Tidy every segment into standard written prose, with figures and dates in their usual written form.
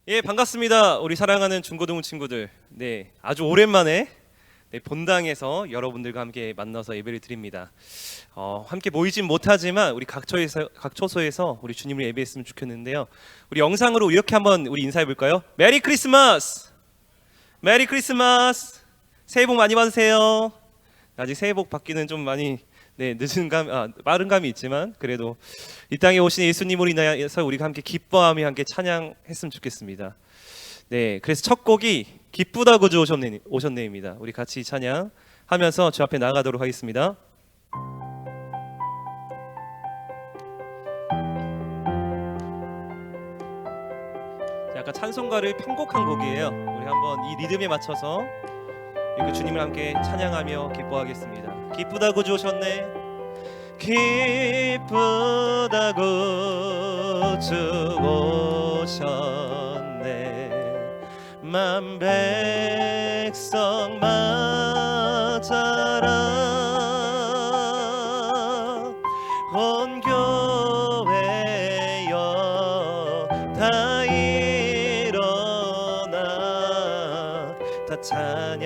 예, 반갑습니다. 우리 사랑하는 중고등 친구들. 네, 아주 오랜만에 본당에서 여러분들과 함께 만나서 예배를 드립니다. 함께 모이진 못하지만 우리 각 처소에서 우리 주님을 예배했으면 좋겠는데요. 우리 영상으로 이렇게 한번 우리 인사해 볼까요? 메리 크리스마스! 메리 크리스마스! 새해 복 많이 받으세요. 아직 새해 복 받기는 좀 많이 빠른 감이 있지만 그래도 이 땅에 오신 예수님으로 인하여서 우리가 함께 기뻐하며 함께 찬양했으면 좋겠습니다. 네, 그래서 첫 곡이 기쁘다 구주 오셨네입니다. 우리 같이 찬양하면서 주 앞에 나가도록 하겠습니다. 약간 찬송가를 편곡한 곡이에요. 우리 한번 이 리듬에 맞춰서 그 주님을 함께 찬양하며 기뻐하겠습니다. 기쁘다 구주 오셨네. 기쁘다 구주 오셨네. 만 백성 맞아라. 온 교회여 다 일어나. 다 찬양하여라.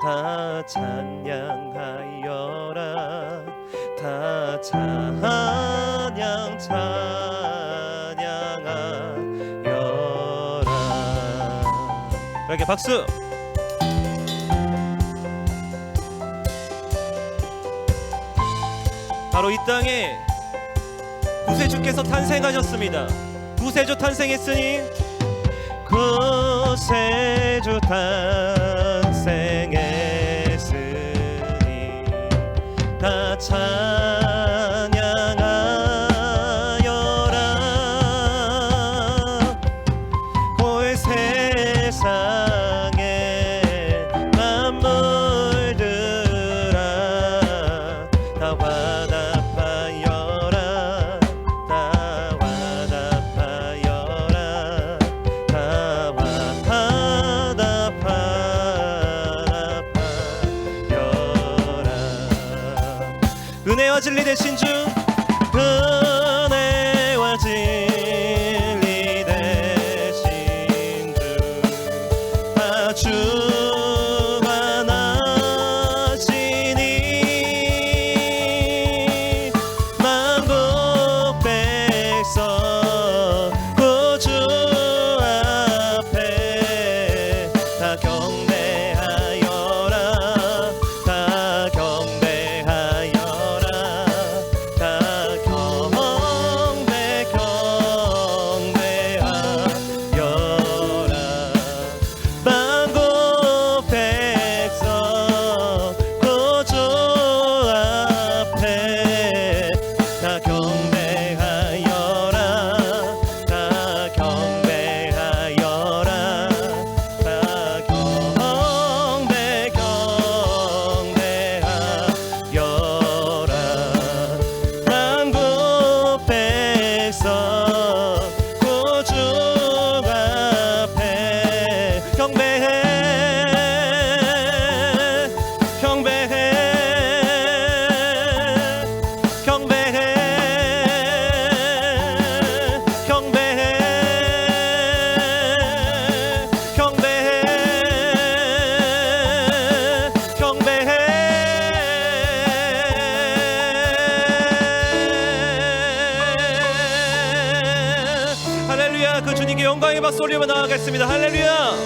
다 찬양하여라. 다 찬양하여라. 이렇게 박수. 바로 이 땅에 구세주께서 탄생하셨습니다. 구세주 탄생했으니 구세주 탄생했으니 다 찬양하여라. 온 세상의 만물들아 다 화답하여라. 다 화답하여라. 다 화답하여라. 은혜와 진리 되신 주, 은혜와 진리 되신 주, 다 주관하시니 만국 백성 구주 앞에 다 경배하여라. 다 경배하여라. 다 올려드리며 나아가겠습니다. 할렐루야.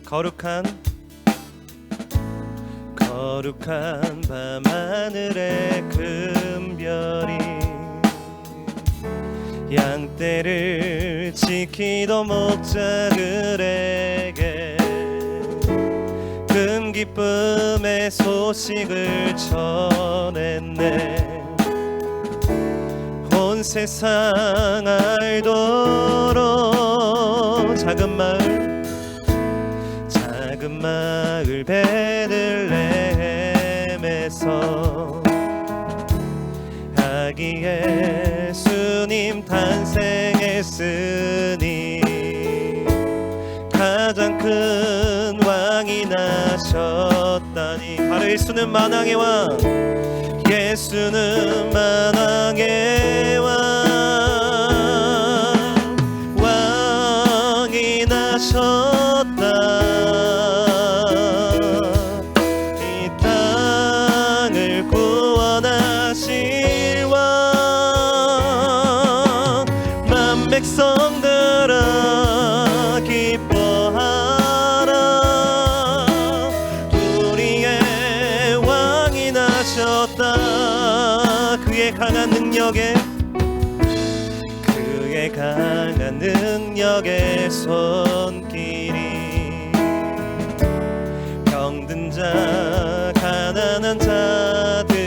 거룩한 밤하늘의 금별이 양떼를 지키던 목자들에게 큰 기쁨의 소식을 전했네. 온 세상 알도록 작은 마을 베들레헴에서 아기 예수님 탄생했으니 가장 큰 왕이 나셨다니. 바로 예수는 만왕의 왕, 예수는 만왕의 왕이 나셨다. 백성들아 기뻐하라. 우리의 왕이 나셨다. 그의 강한 능력의 손길이 병든 자 가난한 자들에게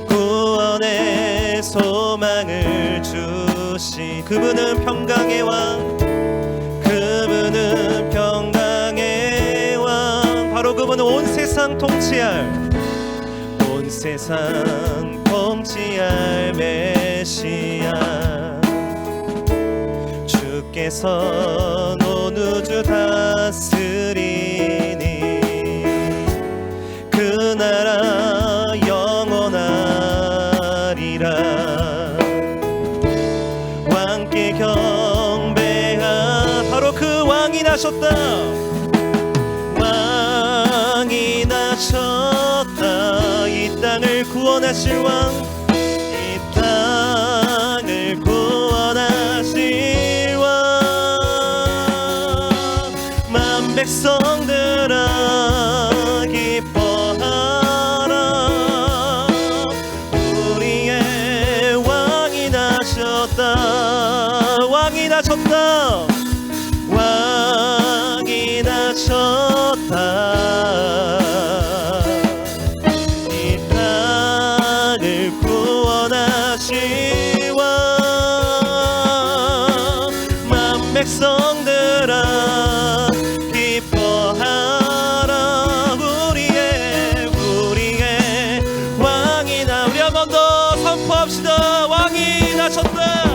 구원의 소망을 주시. 그분은 평강의 왕, 그분은 평강의 왕. 바로 그분은 온 세상 통치할 메시아. 주께서 온 우주 다스리니 그 나라 영원하리라. 왕께 경배하. 바로 그 왕이 나셨다. 왕이 나셨다. 이 땅을 구원하실 왕, 이 땅을 구원하실 왕. 만 백성들아 기뻐하라. 우리의 왕이 나셨다. 왕이 나셨다. 왕이 나셨다. 이 땅을 구원하실 왕. 만 백성들아 기뻐하라. 우리의 왕이 나. 우리 한 번 더 선포합시다. 왕이 나셨다.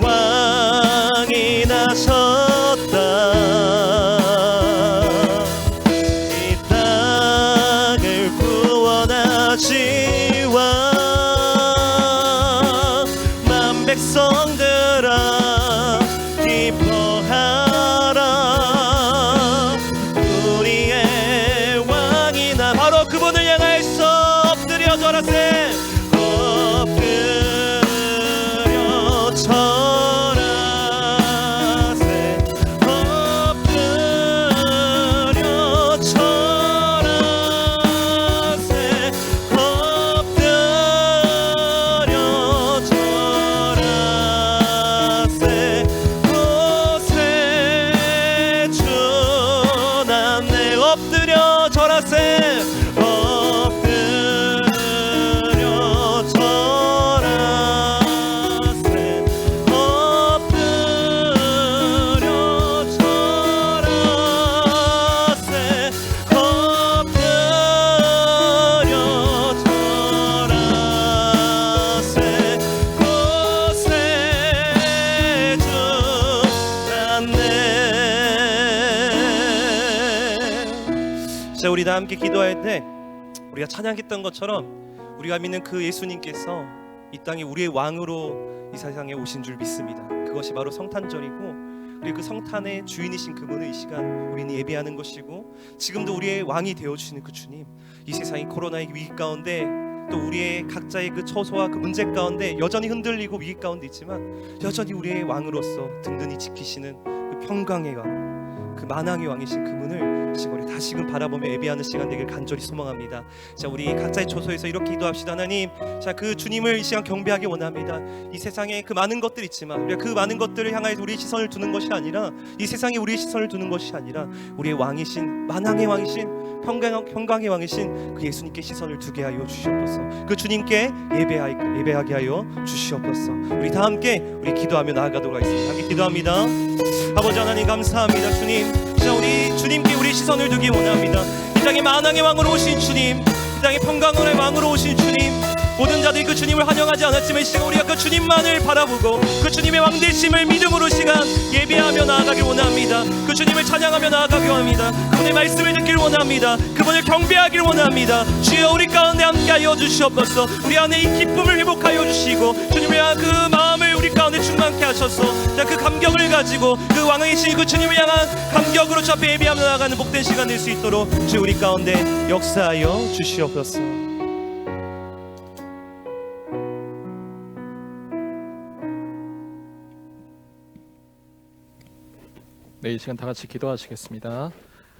왕이 나셨다. 이 땅을 구원하실 왕. 만 백성들아 기뻐하라. 우리의 왕이 나. 바로 그분을 향하여서 엎드려 절하세. 엎드려 절하세. 엎드려 절하세. 엎드려 절하세. 곳에 주남네. 엎드려 절하세. 엎드려 절하세. 엎드려 절하세. 엎드려 절하세. 곳에 주남네. 자, 우리 다 함께 기도할 때 우리가 찬양했던 것처럼 우리가 믿는 그 예수님께서 이 땅에 우리의 왕으로 이 세상에 오신 줄 믿습니다. 그것이 바로 성탄절이고, 그리고 그 성탄의 주인이신 그분을 이 시간 우리는 예배하는 것이고, 지금도 우리의 왕이 되어주시는 그 주님, 이 세상이 코로나의 위기 가운데 또 우리의 각자의 그 처소와 그 문제 가운데 여전히 흔들리고 위기 가운데 있지만 여전히 우리의 왕으로서 든든히 지키시는 그 평강의 왕, 그 만왕의 왕이신 그분을 지금 우리 다시금 바라보며 예배하는 시간 되길 간절히 소망합니다. 자, 우리 각자의 처소에서 이렇게 기도합시다. 하나님, 자, 그 주님을 이 시간 경배하기 원합니다. 이 세상에 그 많은 것들 있지만 우리가 그 많은 것들을 향하여 우리의 시선을 두는 것이 아니라, 이 세상에 우리의 시선을 두는 것이 아니라 우리의 왕이신, 만왕의 왕이신, 평강의 왕이신 그 예수님께 시선을 두게 하여 주시옵소서. 그 주님께 예배하게 하여 주시옵소서. 우리 다 함께 우리 기도하며 나아가도록 하겠습니다. 함께 기도합니다. 아버지 하나님 감사합니다. 주님, 자, 우리 주님께 우리 시선을 두기 원합니다. 이 땅에 만왕의 왕으로 오신 주님, 이 땅에 평강의 왕으로 오신 주님, 모든 자들이 그 주님을 환영하지 않았지만 이 시간 우리가 그 주님만을 바라보고 그 주님의 왕되심을 믿음으로 시간 예배하며 나아가길 원합니다. 그 주님을 찬양하며 나아가길 원합니다. 그분의 말씀을 듣길 원합니다. 그분을 경배하길 원합니다. 주여, 우리 가운데 함께하여 주시옵소서. 우리 안에 이 기쁨을 회복하여 주시고 주님의 그 마음을 우리 가운데 충만케 하셔서, 자, 그 감격을 가지고 그 왕이신 그 주님을 향한 감격으로 주 앞에 예배하며 나아가는 복된 시간 될 수 있도록 주 우리 가운데 역사하여 주시옵소서. 네, 이 시간 다 같이 기도하시겠습니다.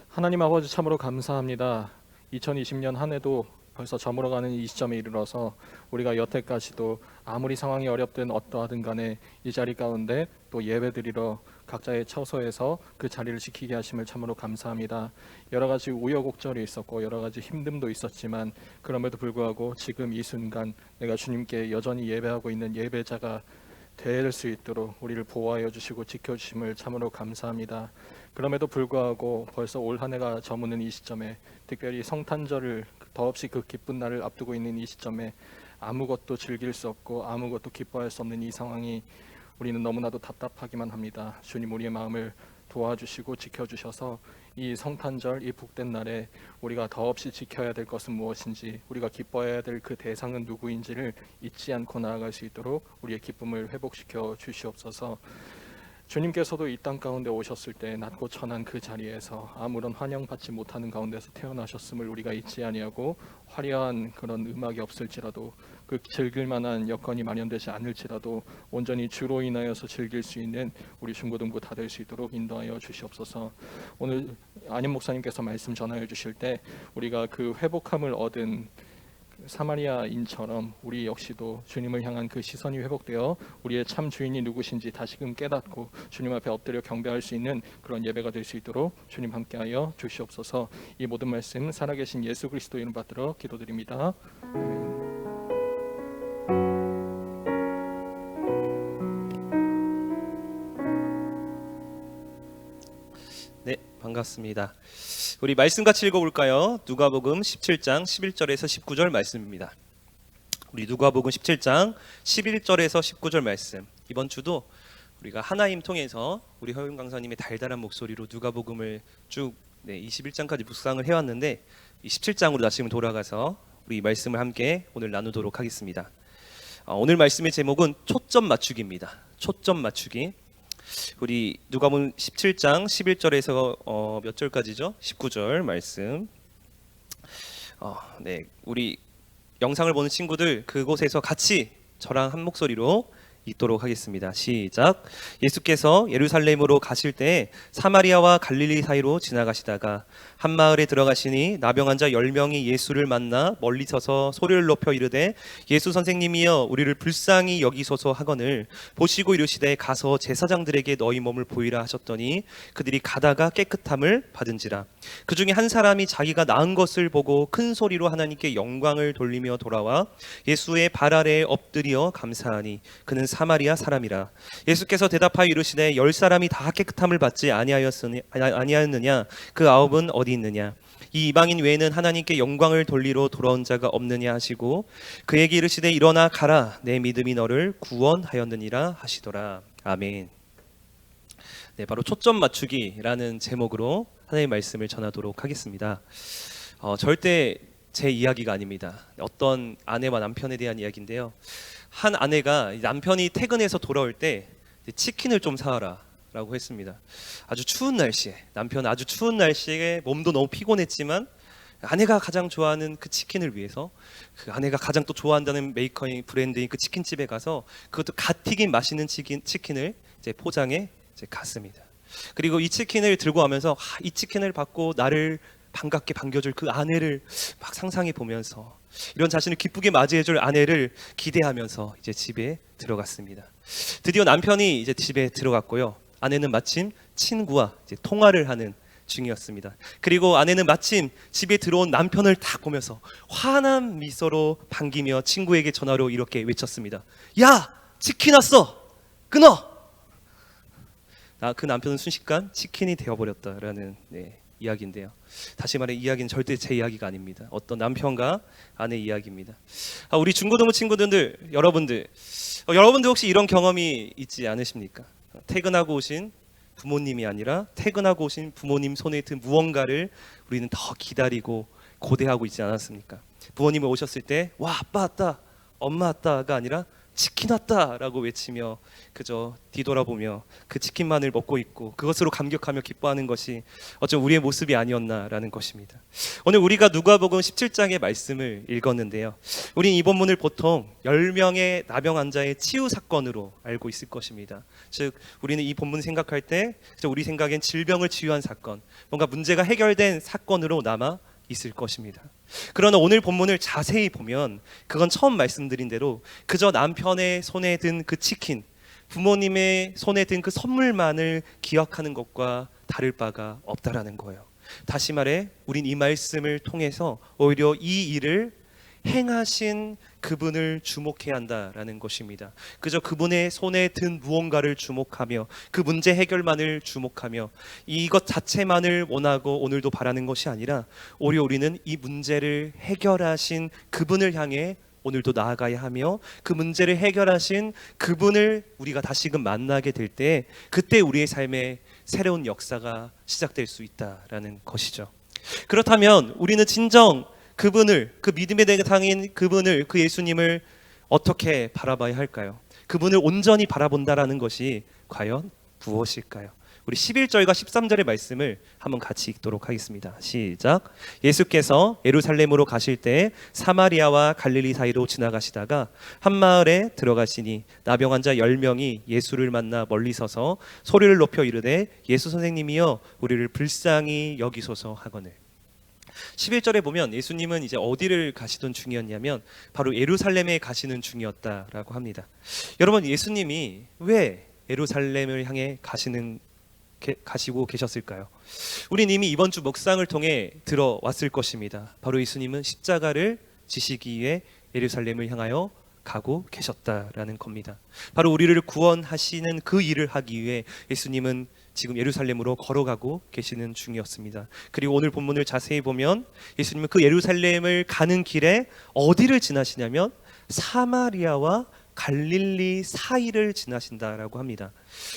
하나님 아버지, 참으로 감사합니다. 2020년 한 해도 벌써 저물어가는 이 시점에 이르러서 우리가 여태까지도 아무리 상황이 어렵든 어떠하든 간에 이 자리 가운데 또 예배드리러 각자의 처소에서 그 자리를 지키게 하심을 참으로 감사합니다. 여러 가지 우여곡절이 있었고 여러 가지 힘듦도 있었지만 그럼에도 불구하고 지금 이 순간 내가 주님께 여전히 예배하고 있는 예배자가 될 수 있도록 우리를 보호하여 주시고 지켜주심을 참으로 감사합니다. 그럼에도 불구하고 벌써 올 한 해가 저무는 이 시점에, 특별히 성탄절을 더없이 그 기쁜 날을 앞두고 있는 이 시점에 아무것도 즐길 수 없고 아무것도 기뻐할 수 없는 이 상황이 우리는 너무나도 답답하기만 합니다. 주님, 우리의 마음을 도와주시고 지켜주셔서 이 성탄절, 이 복된 날에 우리가 더없이 지켜야 될 것은 무엇인지, 우리가 기뻐해야 될 그 대상은 누구인지를 잊지 않고 나아갈 수 있도록 우리의 기쁨을 회복시켜 주시옵소서. 주님께서도 이 땅 가운데 오셨을 때 낮고 천한 그 자리에서 아무런 환영받지 못하는 가운데서 태어나셨음을 우리가 잊지 아니하고, 화려한 그런 음악이 없을지라도, 그 즐길 만한 여건이 마련되지 않을지라도 온전히 주로 인하여서 즐길 수 있는 우리 중고등부 다 될 수 있도록 인도하여 주시옵소서. 오늘 안현 목사님께서 말씀 전하여 주실 때 우리가 그 회복함을 얻은 사마리아인처럼 우리 역시도 주님을 향한 그 시선이 회복되어 우리의 참 주인이 누구신지 다시금 깨닫고 주님 앞에 엎드려 경배할 수 있는 그런 예배가 될 수 있도록 주님 함께하여 주시옵소서. 이 모든 말씀 살아계신 예수 그리스도 이름 받들어 기도드립니다. 아멘. 네, 반갑습니다. 우리 말씀 같이 읽어볼까요? 누가복음 17장 11절에서 19절 말씀입니다. 우리 누가복음 17장 11절에서 19절 말씀, 이번 주도 우리가 하나님 통해서 우리 허윤 강사님의 달달한 목소리로 누가복음을 쭉 21장까지 묵상을 해왔는데, 이 17장으로 다시 돌아가서 우리 이 말씀을 함께 오늘 나누도록 하겠습니다. 오늘 말씀의 제목은 초점 맞추기입니다. 초점 맞추기. 우리 누가복음 17장 11절에서 몇 절까지죠? 19절 말씀. 네, 우리 영상을 보는 친구들 그곳에서 같이 저랑 한 목소리로 읽도록 하겠습니다. 시작. 예수께서 예루살렘으로 가실 때 사마리아와 갈릴리 사이로 지나가시다가 한 마을에 들어가시니 나병 환자 10명이 예수를 만나 멀리 서서 소리를 높여 이르되 예수 선생님이여 우리를 불쌍히 여기소서 하거늘 보시고 이르시되 가서 제사장들에게 너희 몸을 보이라 하셨더니 그들이 가다가 깨끗함을 받은지라. 그 중에 한 사람이 자기가 나은 것을 보고 큰 소리로 하나님께 영광을 돌리며 돌아와 예수의 발 아래에 엎드려 감사하니 그는 사마리아 사람이라. 예수께서 대답하여 이르시되 10사람이 다 깨끗함을 받지 아니하였느냐? 그 9은 어디 있느냐? 이 이방인 외에는 하나님께 영광을 돌리러 돌아온 자가 없느냐 하시고 그에게 이르시되 일어나 가라, 내 믿음이 너를 구원하였느니라 하시더라. 아멘. 네, 바로 초점 맞추기라는 제목으로 하나님의 말씀을 전하도록 하겠습니다. 절대 제 이야기가 아닙니다. 어떤 아내와 남편에 대한 이야기인데요. 한 아내가 남편이 퇴근해서 돌아올 때 치킨을 좀 사와라 라고 했습니다. 아주 추운 날씨에, 남편은 아주 추운 날씨에 몸도 너무 피곤했지만 아내가 가장 좋아하는 그 치킨을 위해서 그 아내가 가장 또 좋아한다는 메이커인 브랜드인 그 치킨집에 가서 그것도 갓 튀긴 맛있는 치킨을 이제 포장해 이제 갔습니다. 그리고 이 치킨을 들고 가면서 이 치킨을 받고 나를 반갑게 반겨줄 그 아내를 막 상상해 보면서 이런 자신을 기쁘게 맞이해줄 아내를 기대하면서 이제 집에 들어갔습니다. 드디어 남편이 이제 집에 들어갔고요. 아내는 마침 친구와 이제 통화를 하는 중이었습니다. 그리고 아내는 마침 집에 들어온 남편을 딱 보면서 환한 미소로 반기며 친구에게 전화로 이렇게 외쳤습니다. 야, 치킨 왔어. 끊어. 그 남편은 순식간 치킨이 되어버렸다라는 이야기인데요. 다시 말해 이 이야기는 절대 제 이야기가 아닙니다. 어떤 남편과 아내 이야기입니다. 우리 중고등부 친구들, 여러분들 혹시 이런 경험이 있지 않으십니까? 퇴근하고 오신 부모님이 아니라 퇴근하고 오신 부모님 손에 든 무언가를 우리는 더 기다리고 고대하고 있지 않았습니까? 부모님이 오셨을 때 와, 아빠 왔다, 엄마 왔다가 아니라 치킨 왔다라고 외치며 그저 뒤돌아보며 그 치킨만을 먹고 있고 그것으로 감격하며 기뻐하는 것이 어쩜 우리의 모습이 아니었나라는 것입니다. 오늘 우리가 누가복음 17장의 말씀을 읽었는데요. 우린 이 본문을 보통 10명의 나병 환자의 치유 사건으로 알고 있을 것입니다. 즉 우리는 이 본문 생각할 때 우리 생각엔 질병을 치유한 사건, 뭔가 문제가 해결된 사건으로 남아 있을 것입니다. 그러나 오늘 본문을 자세히 보면 그건 처음 말씀드린 대로 그저 남편의 손에 든 그 치킨, 부모님의 손에 든 그 선물만을 기억하는 것과 다를 바가 없다라는 거예요. 다시 말해 우린 이 말씀을 통해서 오히려 이 일을 행하신 그분을 주목해야 한다라는 것입니다. 그저 그분의 손에 든 무언가를 주목하며 그 문제 해결만을 주목하며 이것 자체만을 원하고 오늘도 바라는 것이 아니라 오히려 우리는 이 문제를 해결하신 그분을 향해 오늘도 나아가야 하며 그 문제를 해결하신 그분을 우리가 다시금 만나게 될 때 그때 우리의 삶에 새로운 역사가 시작될 수 있다라는 것이죠. 그렇다면 우리는 진정 그분을, 그 믿음의 대상인 그분을, 그 예수님을 어떻게 바라봐야 할까요? 그분을 온전히 바라본다라는 것이 과연 무엇일까요? 우리 11절과 13절의 말씀을 한번 같이 읽도록 하겠습니다. 시작. 예수께서 예루살렘으로 가실 때 사마리아와 갈릴리 사이로 지나가시다가 한 마을에 들어가시니 나병 환자 10명이 예수를 만나 멀리 서서 소리를 높여 이르되 예수 선생님이여 우리를 불쌍히 여기소서 하거늘. 11절에 보면 예수님은 이제 어디를 가시던 중이었냐면 바로 예루살렘에 가시는 중이었다라고 합니다. 여러분, 예수님이 왜 예루살렘을 향해 가시고 계셨을까요? 우린 이미 이번 주 묵상을 통해 들어왔을 것입니다. 바로 예수님은 십자가를 지시기 위해 예루살렘을 향하여 가고 계셨다라는 겁니다. 바로 우리를 구원하시는 그 일을 하기 위해 예수님은 지금 예루살렘으로 걸어가고 계시는 중이었습니다. 그리고 오늘 본문을 자세히 보면 예수님은 그 예루살렘을 가는 길에 어디를 지나시냐면 사마리아와 갈릴리 사이를 지나신다라고 합니다.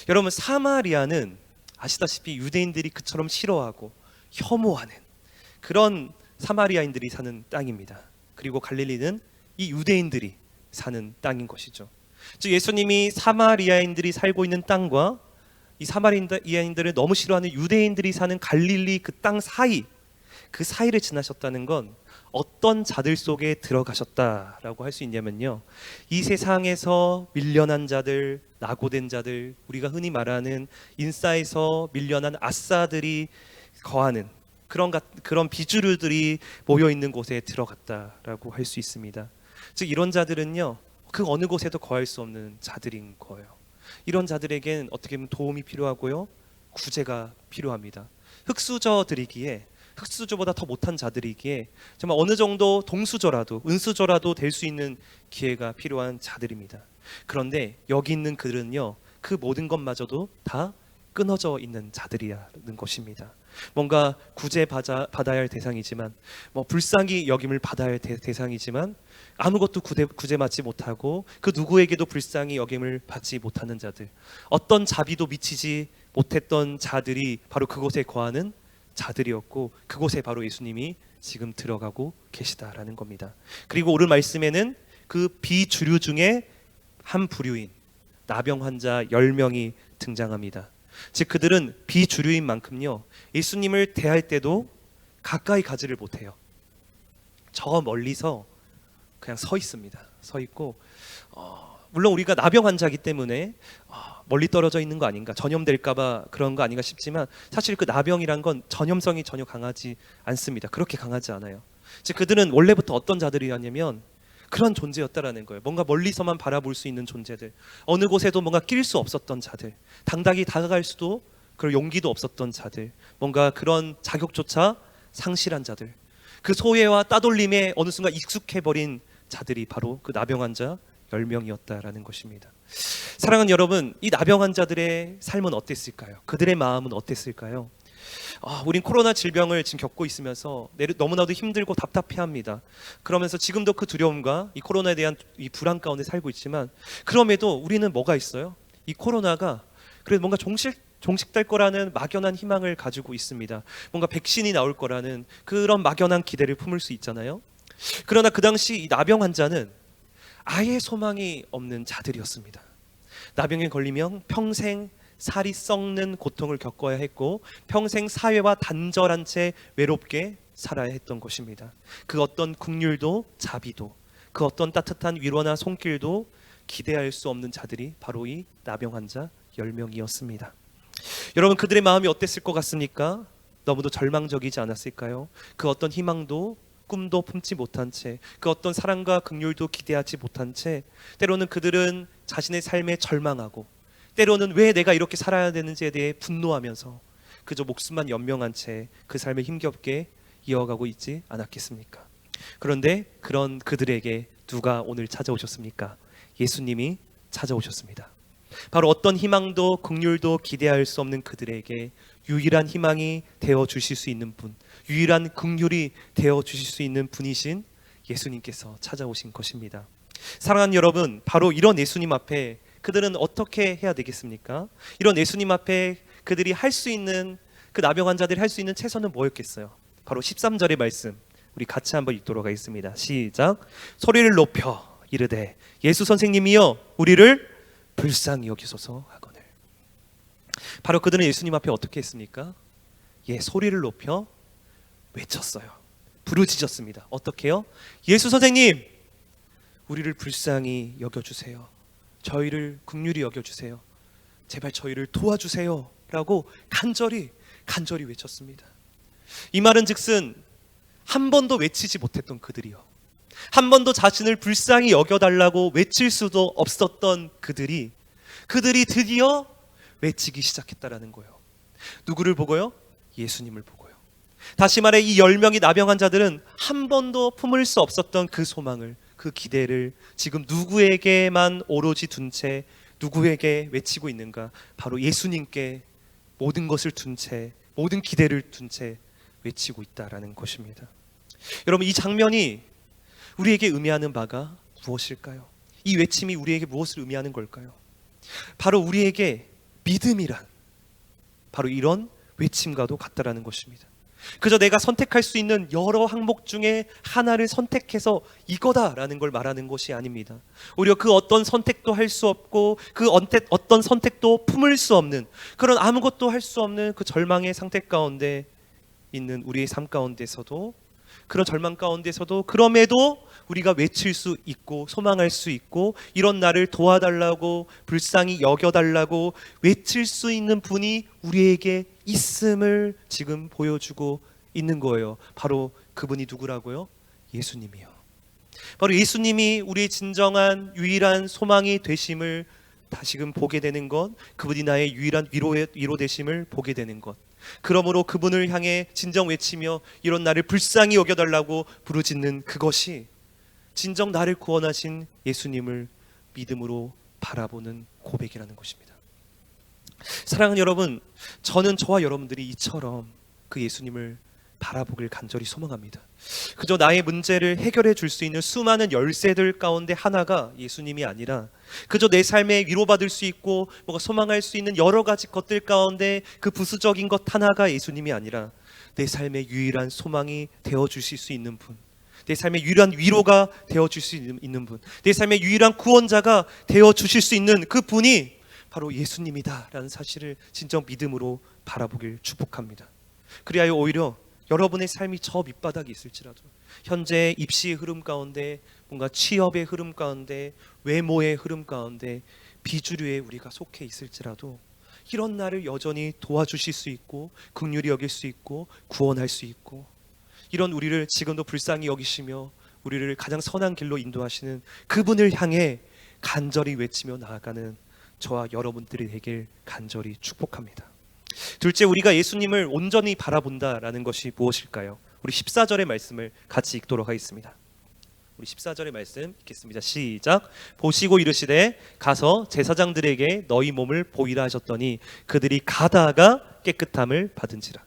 여러분, 사마리아는 아시다시피 유대인들이 그처럼 싫어하고 혐오하는 그런 사마리아인들이 사는 땅입니다. 그리고 갈릴리는 이 유대인들이 사는 땅인 것이죠. 즉 예수님이 사마리아인들이 살고 있는 땅과 이 사마리아인들을 너무 싫어하는 유대인들이 사는 갈릴리 그 땅 사이, 그 사이를 지나셨다는 건 어떤 자들 속에 들어가셨다라고 할 수 있냐면요, 이 세상에서 밀려난 자들, 낙오된 자들, 우리가 흔히 말하는 인싸에서 밀려난 아싸들이 거하는 그런 비주류들이 모여 있는 곳에 들어갔다라고 할 수 있습니다. 즉 이런 자들은요, 그 어느 곳에도 거할 수 없는 자들인 거예요. 이런 자들에겐 어떻게 보면 도움이 필요하고요, 구제가 필요합니다. 흑수저들이기에, 흑수저보다 더 못한 자들이기에 정말 어느 정도 동수저라도 은수저라도 될 수 있는 기회가 필요한 자들입니다. 그런데 여기 있는 그들은요, 그 모든 것마저도 다 끊어져 있는 자들이라는 것입니다. 뭔가 구제받아야 할 대상이지만, 불쌍히 여김을 받아야 할 대상이지만 아무것도 구제받지 못하고 그 누구에게도 불쌍히 여김을 받지 못하는 자들, 어떤 자비도 미치지 못했던 자들이 바로 그곳에 거하는 자들이었고, 그곳에 바로 예수님이 지금 들어가고 계시다라는 겁니다. 그리고 오늘 말씀에는 그 비주류 중에 한 부류인 나병 환자 10명이 등장합니다. 즉 그들은 비주류인 만큼요, 예수님을 대할 때도 가까이 가지를 못해요. 저 멀리서 그냥 서 있습니다. 서 있고 물론 우리가 나병 환자이기 때문에 멀리 떨어져 있는 거 아닌가, 전염될까봐 그런 거 아닌가 싶지만 사실 그 나병이란 건 전염성이 전혀 강하지 않습니다. 그렇게 강하지 않아요. 즉 그들은 원래부터 어떤 자들이었냐면 그런 존재였다라는 거예요. 뭔가 멀리서만 바라볼 수 있는 존재들, 어느 곳에도 뭔가 낄 수 없었던 자들, 당당히 다가갈 수도 그럴 용기도 없었던 자들, 뭔가 그런 자격조차 상실한 자들, 그 소외와 따돌림에 어느 순간 익숙해버린 자들이 바로 그 나병 환자 10명이었다라는 것입니다. 사랑하는 여러분, 이 나병 환자들의 삶은 어땠을까요? 그들의 마음은 어땠을까요? 우린 코로나 질병을 지금 겪고 있으면서 너무나도 힘들고 답답해합니다. 그러면서 지금도 그 두려움과 이 코로나에 대한 이 불안 가운데 살고 있지만, 그럼에도 우리는 뭐가 있어요? 이 코로나가 그래도 뭔가 종식될 거라는 막연한 희망을 가지고 있습니다. 뭔가 백신이 나올 거라는 그런 막연한 기대를 품을 수 있잖아요. 그러나 그 당시 이 나병 환자는 아예 소망이 없는 자들이었습니다. 나병에 걸리면 평생 살이 썩는 고통을 겪어야 했고 평생 사회와 단절한 채 외롭게 살아야 했던 것입니다. 그 어떤 긍휼도 자비도, 그 어떤 따뜻한 위로나 손길도 기대할 수 없는 자들이 바로 이 나병 환자 10명이었습니다. 여러분, 그들의 마음이 어땠을 것 같습니까? 너무도 절망적이지 않았을까요? 그 어떤 희망도 꿈도 품지 못한 채, 그 어떤 사랑과 긍휼도 기대하지 못한 채, 때로는 그들은 자신의 삶에 절망하고, 때로는 왜 내가 이렇게 살아야 되는지에 대해 분노하면서 그저 목숨만 연명한 채 그 삶을 힘겹게 이어가고 있지 않았겠습니까? 그런데 그런 그들에게 누가 오늘 찾아오셨습니까? 예수님이 찾아오셨습니다. 바로 어떤 희망도 긍휼도 기대할 수 없는 그들에게 유일한 희망이 되어 주실 수 있는 분, 유일한 긍휼이 되어 주실 수 있는 분이신 예수님께서 찾아오신 것입니다. 사랑하는 여러분, 바로 이런 예수님 앞에 그들은 어떻게 해야 되겠습니까? 이런 예수님 앞에 그들이 할 수 있는, 그 나병 환자들이 할 수 있는 최선은 뭐였겠어요? 바로 13절의 말씀, 우리 같이 한번 읽도록 하겠습니다. 시작. 소리를 높여 이르되 예수 선생님이여 우리를 불쌍히 여기소서 하거늘. 바로 그들은 예수님 앞에 어떻게 했습니까? 소리를 높여 외쳤어요. 부르짖었습니다. 어떻게요? 예수 선생님, 우리를 불쌍히 여겨주세요. 저희를 긍휼히 여겨주세요. 제발 저희를 도와주세요 라고 간절히 외쳤습니다. 이 말은 즉슨 한 번도 외치지 못했던 그들이요, 한 번도 자신을 불쌍히 여겨달라고 외칠 수도 없었던 그들이 드디어 외치기 시작했다라는 거예요. 누구를 보고요? 예수님을 보고요. 다시 말해 이 10명의 나병 환자들은 한 번도 품을 수 없었던 그 소망을, 그 기대를 지금 누구에게만 오로지 둔 채 누구에게 외치고 있는가? 바로 예수님께 모든 것을 둔 채, 모든 기대를 둔 채 외치고 있다라는 것입니다. 여러분, 이 장면이 우리에게 의미하는 바가 무엇일까요? 이 외침이 우리에게 무엇을 의미하는 걸까요? 바로 우리에게 믿음이란 바로 이런 외침과도 같다라는 것입니다. 그저 내가 선택할 수 있는 여러 항목 중에 하나를 선택해서 이거다라는 걸 말하는 것이 아닙니다. 오히려 그 어떤 선택도 할 수 없고 그 어떤 선택도 품을 수 없는, 그런 아무것도 할 수 없는 그 절망의 상태 가운데 있는 우리의 삶 가운데서도, 그런 절망 가운데서도 그럼에도 우리가 외칠 수 있고 소망할 수 있고 이런 나를 도와달라고 불쌍히 여겨달라고 외칠 수 있는 분이 우리에게 있음을 지금 보여주고 있는 거예요. 바로 그분이 누구라고요? 예수님이요. 바로 예수님이 우리의 진정한 유일한 소망이 되심을 다시금 보게 되는 것, 그분이 나의 유일한 위로 되심을 보게 되는 것, 그러므로 그분을 향해 진정 외치며 이런 나를 불쌍히 여겨달라고 부르짖는 그것이 진정 나를 구원하신 예수님을 믿음으로 바라보는 고백이라는 것입니다. 사랑하는 여러분, 저는 저와 여러분들이 이처럼 그 예수님을 바라보길 간절히 소망합니다. 그저 나의 문제를 해결해 줄 수 있는 수많은 열쇠들 가운데 하나가 예수님이 아니라, 그저 내 삶에 위로받을 수 있고 뭔가 소망할 수 있는 여러 가지 것들 가운데 그 부수적인 것 하나가 예수님이 아니라, 내 삶의 유일한 소망이 되어 주실 수 있는 분, 내 삶의 유일한 위로가 되어 줄 수 있는 분, 내 삶의 유일한 구원자가 되어 주실 수 있는 그 분이 바로 예수님이다라는 사실을 진정 믿음으로 바라보길 축복합니다. 그리하여 오히려 여러분의 삶이 저 밑바닥이 있을지라도, 현재 입시의 흐름 가운데, 뭔가 취업의 흐름 가운데, 외모의 흐름 가운데 비주류에 우리가 속해 있을지라도 이런 나를 여전히 도와주실 수 있고 긍휼히 여길 수 있고 구원할 수 있고, 이런 우리를 지금도 불쌍히 여기시며 우리를 가장 선한 길로 인도하시는 그분을 향해 간절히 외치며 나아가는 저와 여러분들이 되길 간절히 축복합니다. 둘째, 우리가 예수님을 온전히 바라본다라는 것이 무엇일까요? 우리 14절의 말씀을 같이 읽도록 하겠습니다. 우리 14절의 말씀 읽겠습니다. 시작. 보시고 이르시되 가서 제사장들에게 너희 몸을 보이라 하셨더니 그들이 가다가 깨끗함을 받은지라.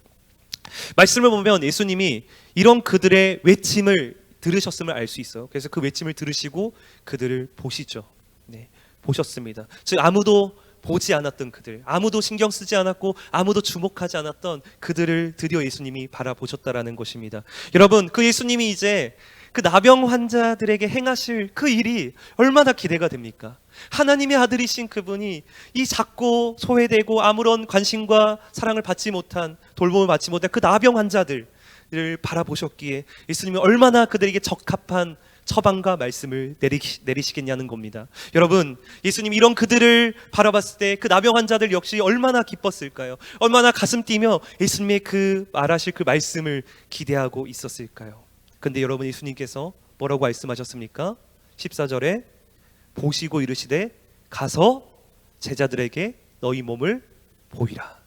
말씀을 보면 예수님이 이런 그들의 외침을 들으셨음을 알 수 있어요. 그래서 그 외침을 들으시고 그들을 보시죠. 네, 보셨습니다. 즉 아무도 보지 않았던 그들, 아무도 신경 쓰지 않았고 아무도 주목하지 않았던 그들을 드디어 예수님이 바라보셨다라는 것입니다. 여러분, 그 예수님이 이제 그 나병 환자들에게 행하실 그 일이 얼마나 기대가 됩니까? 하나님의 아들이신 그분이 이 작고 소외되고 아무런 관심과 사랑을 받지 못한, 돌봄을 받지 못한 그 나병 환자들을 바라보셨기에 예수님이 얼마나 그들에게 적합한 처방과 말씀을 내리시겠냐는 겁니다. 여러분, 예수님이 이런 그들을 바라봤을 때 그 나병 환자들 역시 얼마나 기뻤을까요? 얼마나 가슴 뛰며 예수님의 그 말하실 그 말씀을 기대하고 있었을까요? 근데 여러분, 예수님께서 뭐라고 말씀하셨습니까? 14절에 보시고 이르시되 가서 제자들에게 너희 몸을 보이라.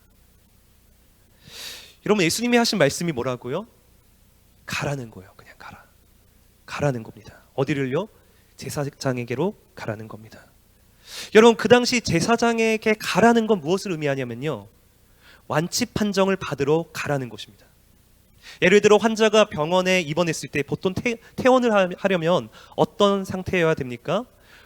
여러분, 예수님이 하신 말씀이 뭐라고요? 가라는 거예요. 그냥 가라는 겁니다. 어디를요? 제사장에게로 가라는 겁니다. 여러분, 그 당시 제사장에게 가라는 건 무엇을 의미하냐면요, 완치 판정을 받으러 가라는 것입니다. 예를 들어 환자가 병원에 입원했을 때 보통 퇴원을 하려면 어떤 상태여야 됩니까?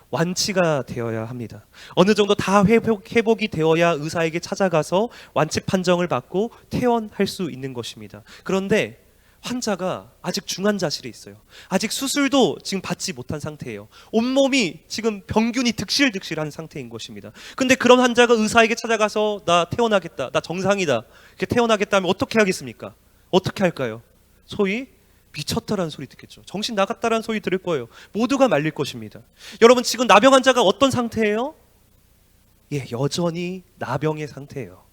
완치가 되어야 합니다. 어느 정도 다 회복이 되어야 의사에게 찾아가서 완치 판정을 받고 퇴원할 수 있는 것입니다. 그런데 환자가 아직 중환자실에 있어요. 아직 수술도 지금 받지 못한 상태예요. 온몸이 지금 병균이 득실득실한 상태인 것입니다. 근데 그런 환자가 의사에게 찾아가서 나 퇴원하겠다, 나 정상이다, 이렇게 퇴원하겠다 하면 어떻게 하겠습니까? 어떻게 할까요? 소위 미쳤다라는 소리 듣겠죠. 정신 나갔다라는 소리 들을 거예요. 모두가 말릴 것입니다. 여러분, 지금 나병 환자가 어떤 상태예요? 예, 여전히 나병의 상태예요.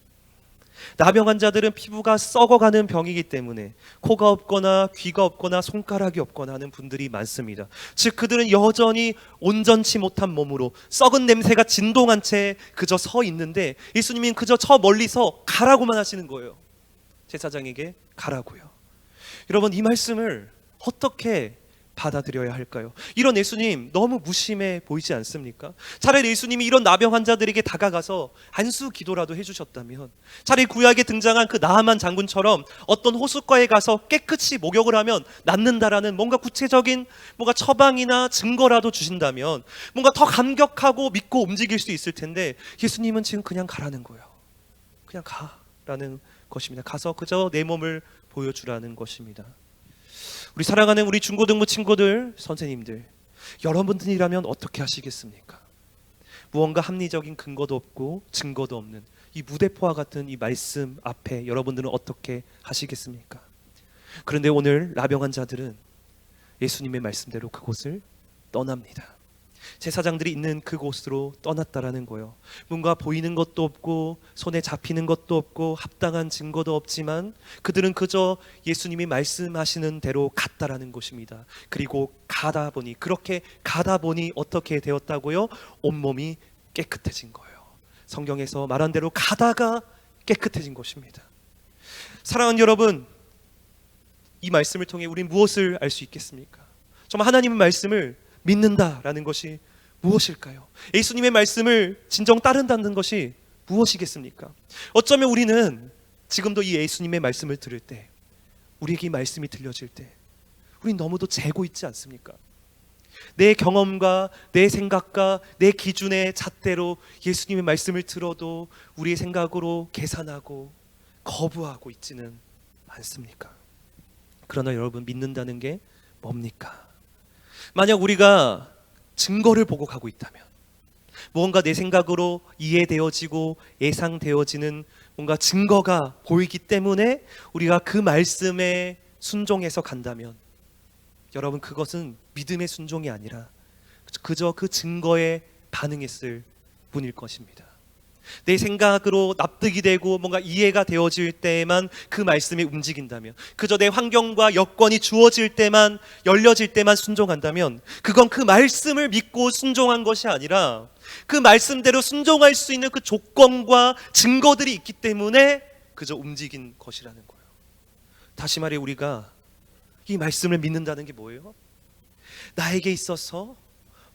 나병 환자들은 피부가 썩어가는 병이기 때문에 코가 없거나 귀가 없거나 손가락이 없거나 하는 분들이 많습니다. 즉 그들은 여전히 온전치 못한 몸으로 썩은 냄새가 진동한 채 그저 서 있는데 예수님은 그저 저 멀리서 가라고만 하시는 거예요. 제사장에게 가라고요. 여러분, 이 말씀을 어떻게 받아들여야 할까요? 이런 예수님 너무 무심해 보이지 않습니까? 차라리 예수님이 이런 나병 환자들에게 다가가서 안수 기도라도 해주셨다면, 차라리 구약에 등장한 그 나하만 장군처럼 어떤 호숫가에 가서 깨끗이 목욕을 하면 낫는다라는 뭔가 구체적인 뭔가 처방이나 증거라도 주신다면 뭔가 더 감격하고 믿고 움직일 수 있을 텐데, 예수님은 지금 그냥 가라는 거예요. 그냥 가라는 것입니다. 가서 그저 내 몸을 보여주라는 것입니다. 우리 사랑하는 우리 중고등부 친구들, 선생님들, 여러분들이라면 어떻게 하시겠습니까? 무언가 합리적인 근거도 없고 증거도 없는 이 무대포와 같은 이 말씀 앞에 여러분들은 어떻게 하시겠습니까? 그런데 오늘 나병 환자들은 예수님의 말씀대로 그곳을 떠납니다. 제사장들이 있는 그곳으로 떠났다라는 거예요. 뭔가 보이는 것도 없고 손에 잡히는 것도 없고 합당한 증거도 없지만 그들은 그저 예수님이 말씀하시는 대로 갔다라는 것입니다. 그리고 그렇게 가다 보니 어떻게 되었다고요? 온몸이 깨끗해진 거예요. 성경에서 말한 대로 가다가 깨끗해진 것입니다. 사랑하는 여러분, 이 말씀을 통해 우리는 무엇을 알 수 있겠습니까? 정말 하나님의 말씀을 믿는다라는 것이 무엇일까요? 예수님의 말씀을 진정 따른다는 것이 무엇이겠습니까? 어쩌면 우리는 지금도 이 예수님의 말씀을 들을 때, 우리에게 이 말씀이 들려질 때 우린 너무도 재고 있지 않습니까? 내 경험과 내 생각과 내 기준의 잣대로 예수님의 말씀을 들어도 우리의 생각으로 계산하고 거부하고 있지는 않습니까? 그러나 여러분, 믿는다는 게 뭡니까? 만약 우리가 증거를 보고 가고 있다면, 무언가 내 생각으로 이해되어지고 예상되어지는 뭔가 증거가 보이기 때문에 우리가 그 말씀에 순종해서 간다면, 여러분, 그것은 믿음의 순종이 아니라 그저 그 증거에 반응했을 뿐일 것입니다. 내 생각으로 납득이 되고 뭔가 이해가 되어질 때에만 그 말씀에 움직인다면, 그저 내 환경과 여건이 주어질 때만, 열려질 때만 순종한다면, 그건 그 말씀을 믿고 순종한 것이 아니라 그 말씀대로 순종할 수 있는 그 조건과 증거들이 있기 때문에 그저 움직인 것이라는 거예요. 다시 말해, 우리가 이 말씀을 믿는다는 게 뭐예요? 나에게 있어서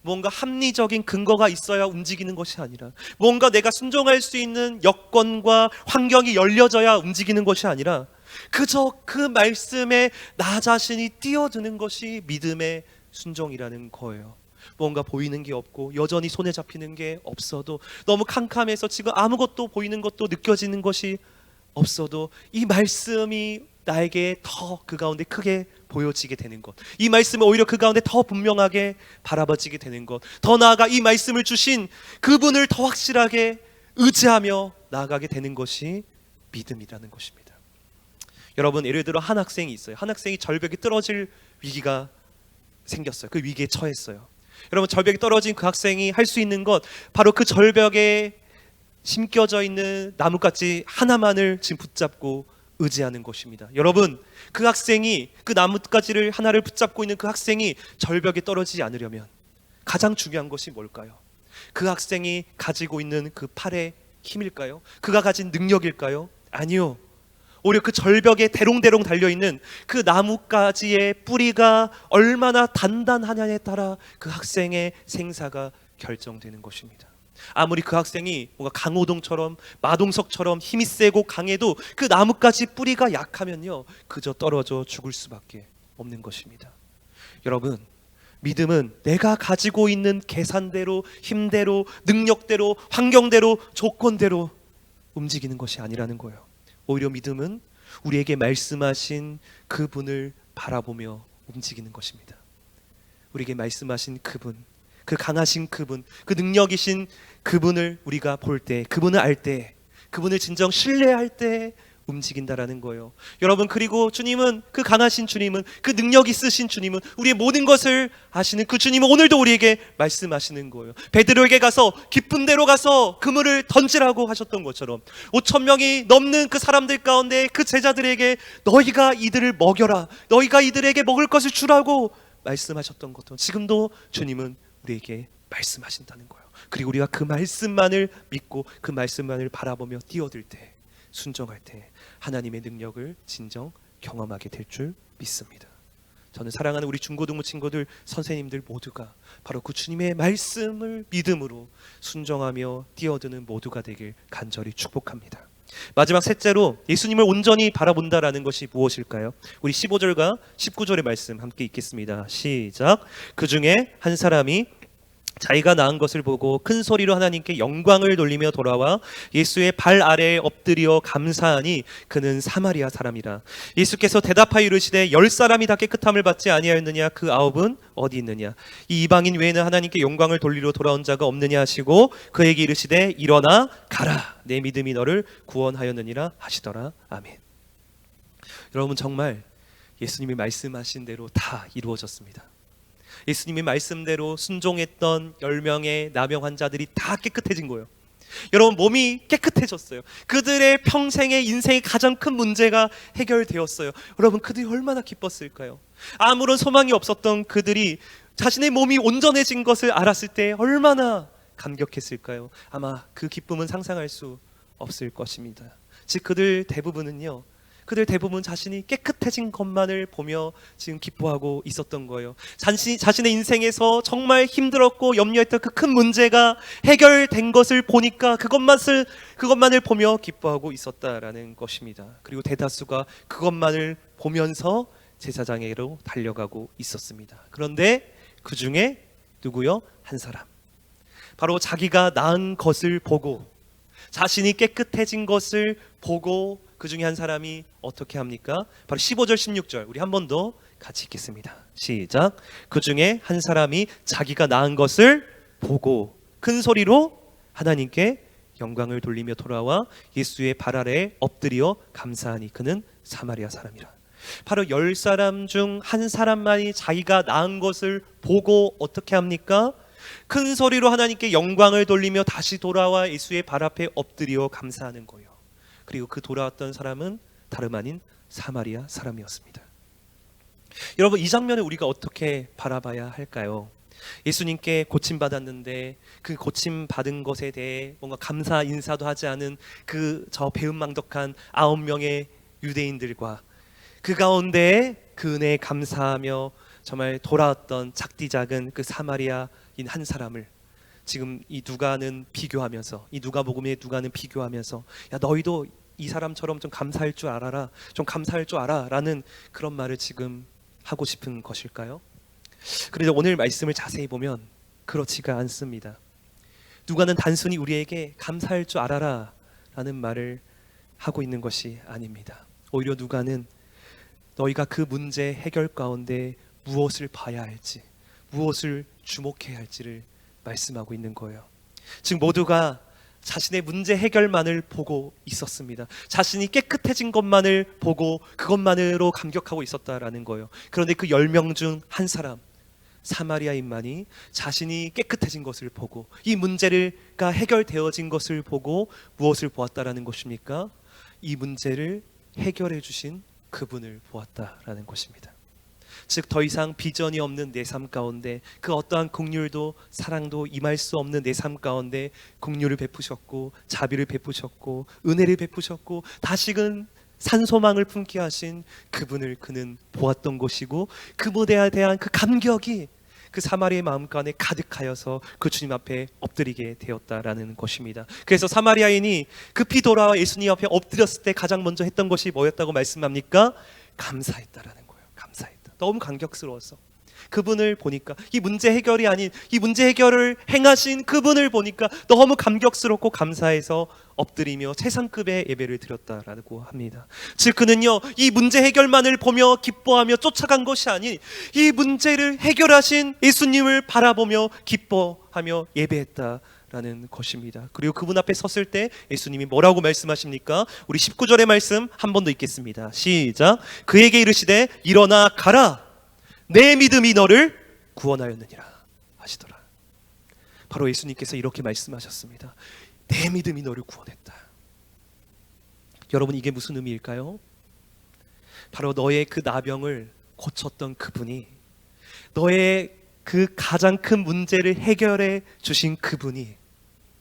뭔가 합리적인 근거가 있어야 움직이는 것이 아니라, 뭔가 내가 순종할 수 있는 여건과 환경이 열려져야 움직이는 것이 아니라, 그저 그 말씀에 나 자신이 뛰어드는 것이 믿음의 순종이라는 거예요. 뭔가 보이는 게 없고 여전히 손에 잡히는 게 없어도, 너무 캄캄해서 지금 아무것도 보이는 것도 느껴지는 것이 없어도 이 말씀이 나에게 더 그 가운데 크게 보여지게 되는 것, 이 말씀을 오히려 그 가운데 더 분명하게 바라봐지게 되는 것, 더 나아가 이 말씀을 주신 그분을 더 확실하게 의지하며 나아가게 되는 것이 믿음이라는 것입니다. 여러분, 예를 들어 한 학생이 있어요. 한 학생이 절벽에 떨어질 위기가 생겼어요. 그 위기에 처했어요. 여러분, 절벽에 떨어진 그 학생이 할 수 있는 것, 바로 그 절벽에 심겨져 있는 나뭇가지 하나만을 지금 붙잡고 의지하는 것입니다. 여러분, 그 학생이, 그 나뭇가지를 하나를 붙잡고 있는 그 학생이 절벽에 떨어지지 않으려면 가장 중요한 것이 뭘까요? 그 학생이 가지고 있는 그 팔의 힘일까요? 그가 가진 능력일까요? 아니요. 오히려 그 절벽에 대롱대롱 달려있는 그 나뭇가지의 뿌리가 얼마나 단단하냐에 따라 그 학생의 생사가 결정되는 것입니다. 아무리 그 학생이 뭔가 강호동처럼, 마동석처럼 힘이 세고 강해도 그 나뭇가지 뿌리가 약하면요, 그저 떨어져 죽을 수밖에 없는 것입니다. 여러분, 믿음은 내가 가지고 있는 계산대로, 힘대로, 능력대로, 환경대로, 조건대로 움직이는 것이 아니라는 거예요. 오히려 믿음은 우리에게 말씀하신 그분을 바라보며 움직이는 것입니다. 우리에게 말씀하신 그분, 그 강하신 그분, 그 능력이신 그분을 우리가 볼 때, 그분을 알 때, 그분을 진정 신뢰할 때 움직인다라는 거예요. 여러분, 그리고 주님은, 그 강하신 주님은, 그 능력 있으신 주님은, 우리의 모든 것을 아시는 그 주님은 오늘도 우리에게 말씀하시는 거예요. 베드로에게 가서 깊은 데로 가서 그물을 던지라고 하셨던 것처럼 5,000명이 넘는 그 사람들 가운데 그 제자들에게 너희가 이들을 먹여라, 너희가 이들에게 먹을 것을 주라고 말씀하셨던 것처럼 지금도 주님은 우리에게 말씀하신다는 거예요. 그리고 우리가 그 말씀만을 믿고 그 말씀만을 바라보며 뛰어들 때, 순종할 때 하나님의 능력을 진정 경험하게 될 줄 믿습니다. 저는 사랑하는 우리 중고등부 친구들, 선생님들 모두가 바로 그 주님의 말씀을 믿음으로 순종하며 뛰어드는 모두가 되길 간절히 축복합니다. 마지막 셋째로 예수님을 온전히 바라본다라는 것이 무엇일까요? 우리 15절과 19절의 말씀 함께 읽겠습니다. 시작. 그 중에 한 사람이 자기가 낳은 것을 보고 큰 소리로 하나님께 영광을 돌리며 돌아와 예수의 발 아래에 엎드려 감사하니 그는 사마리아 사람이라. 예수께서 대답하여 이르시되 10사람이 다 깨끗함을 받지 아니하였느냐? 그 9은 어디 있느냐? 이 이방인 외에는 하나님께 영광을 돌리러 돌아온 자가 없느냐 하시고 그에게 이르시되 일어나 가라, 내 믿음이 너를 구원하였느니라 하시더라. 아멘. 여러분, 정말 예수님이 말씀하신 대로 다 이루어졌습니다. 예수님의 말씀대로 순종했던 10명의 나병 환자들이 다 깨끗해진 거예요. 여러분, 몸이 깨끗해졌어요. 그들의 평생의 인생의 가장 큰 문제가 해결되었어요. 여러분, 그들이 얼마나 기뻤을까요? 아무런 소망이 없었던 그들이 자신의 몸이 온전해진 것을 알았을 때 얼마나 감격했을까요? 아마 그 기쁨은 상상할 수 없을 것입니다. 즉 그들 대부분 자신이 깨끗해진 것만을 보며 지금 기뻐하고 있었던 거예요. 자신의 인생에서 정말 힘들었고 염려했던 그 큰 문제가 해결된 것을 보니까 그것만을 보며 기뻐하고 있었다라는 것입니다. 그리고 대다수가 그것만을 보면서 제사장에게로 달려가고 있었습니다. 그런데 그 중에 누구요? 한 사람. 바로 자기가 낳은 것을 보고, 자신이 깨끗해진 것을 보고 그 중에 한 사람이 어떻게 합니까? 바로 15절 16절 우리 한 번 더 같이 읽겠습니다. 시작. 그 중에 한 사람이 자기가 낳은 것을 보고 큰 소리로 하나님께 영광을 돌리며 돌아와 예수의 발 아래에 엎드려 감사하니 그는 사마리아 사람이라. 바로 10사람 중 한 사람만이 자기가 낳은 것을 보고 어떻게 합니까? 큰 소리로 하나님께 영광을 돌리며 다시 돌아와 예수의 발 앞에 엎드려 감사하는 거예요. 그리고 그 돌아왔던 사람은 다름 아닌 사마리아 사람이었습니다. 여러분, 이 장면을 우리가 어떻게 바라봐야 할까요? 예수님께 고침받았는데 그 고침받은 것에 대해 뭔가 감사 인사도 하지 않은 그 저 배은망덕한 9명의 유대인들과 그 가운데 그 은혜에 감사하며 정말 돌아왔던 작디 작은 그 사마리아인 한 사람을 지금 이 누가는 비교하면서, 이 누가복음의 누가는 비교하면서, 야 너희도 이 사람처럼 좀 감사할 줄 알아라, 좀 감사할 줄 알아 라는 그런 말을 지금 하고 싶은 것일까요? 그래도 오늘 말씀을 자세히 보면 그렇지가 않습니다. 누가는 단순히 우리에게 감사할 줄 알아라 라는 말을 하고 있는 것이 아닙니다. 오히려 누가는 너희가 그 문제 해결 가운데 무엇을 봐야 할지, 무엇을 주목해야 할지를 말씀하고 있는 거예요. 즉 모두가 자신의 문제 해결만을 보고 있었습니다. 자신이 깨끗해진 것만을 보고 그것만으로 감격하고 있었다라는 거예요. 그런데 그 10명 중 한 사람, 사마리아인만이 자신이 깨끗해진 것을 보고 이 문제가 해결되어진 것을 보고 무엇을 보았다라는 것입니까? 이 문제를 해결해 주신 그분을 보았다라는 것입니다. 즉 더 이상 비전이 없는 내 삶 가운데 그 어떠한 긍휼도 사랑도 임할 수 없는 내 삶 가운데 긍휼을 베푸셨고 자비를 베푸셨고 은혜를 베푸셨고 다시금 산소망을 품게 하신 그분을 그는 보았던 것이고 그분에 대한 그 감격이 그 사마리아의 마음간에 가득하여서 그 주님 앞에 엎드리게 되었다라는 것입니다. 그래서 사마리아인이 급히 돌아와 예수님 앞에 엎드렸을 때 가장 먼저 했던 것이 뭐였다고 말씀합니까? 감사했다라는 거예요. 감사했다. 너무 감격스러워서 그분을 보니까, 이 문제 해결이 아닌 이 문제 해결을 행하신 그분을 보니까 너무 감격스럽고 감사해서 엎드리며 최상급의 예배를 드렸다라고 합니다. 즉 그는요 이 문제 해결만을 보며 기뻐하며 쫓아간 것이 아닌 이 문제를 해결하신 예수님을 바라보며 기뻐하며 예배했다라는 것입니다. 그리고 그분 앞에 섰을 때 예수님이 뭐라고 말씀하십니까? 우리 19절의 말씀 한 번 더 읽겠습니다. 시작. 그에게 이르시되 일어나 가라, 내 믿음이 너를 구원하였느니라 하시더라. 바로 예수님께서 이렇게 말씀하셨습니다. 내 믿음이 너를 구원했다. 여러분, 이게 무슨 의미일까요? 바로 너의 그 나병을 고쳤던 그분이, 너의 그 가장 큰 문제를 해결해 주신 그분이